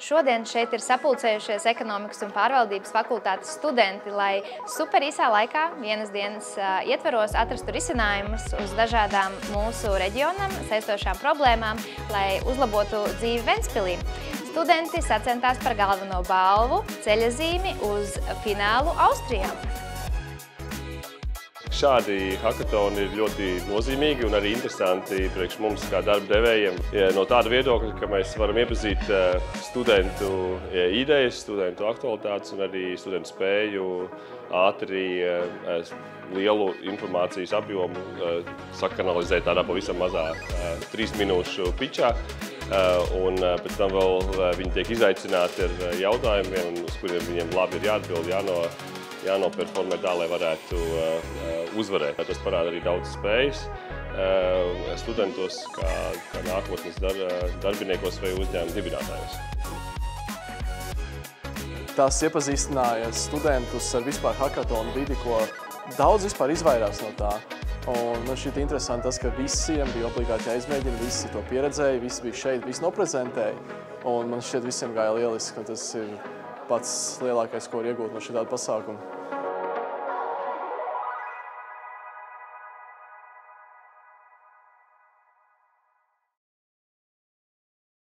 Šodien šeit ir sapulcējušies Ekonomikas un pārvaldības fakultātes studenti, lai super īsā laikā, vienas dienas ietveros, atrastu risinājumus uz dažādām mūsu reģionam saistošām problēmām, lai uzlabotu dzīvi Ventspilī. Studenti sacentās par galveno balvu ceļazīmi uz finālu Austrijā. Šādi hakatoni ir ļoti nozīmīgi un arī interesanti priekš mums kā darba devējiem. No tāda viedokļa, ka mēs varam iepazīt studentu idejas, studentu aktualitātes un arī studentu spēju ātri lielu informācijas apjomu sakanalizēt tādā pavisam mazā 3 minūšu pičā. Un pēc tam vēl viņi tiek izaicināti ar jautājumiem, uz kuriem viņiem labi ir jāatbild, jānoperformē tā, lai varētu uzvarēt. Tas parāda arī daudz spējas studentos, kā nākotnes darbiniekos vai uzņēmumu dibinātājos. Tas iepazīstināja studentus ar vispār hakatonu vidi, ko daudz vispār izvairās no tā. Un man šķiet interesanti tas, ka visiem bija obligāti jāizmēģina, visi to pieredzēja, visi bija šeit, visi noprezentēja. Un man šķiet visiem gāja lieliski, ka tas ir pats lielākais, ko var iegūt no šī tāda pasākuma.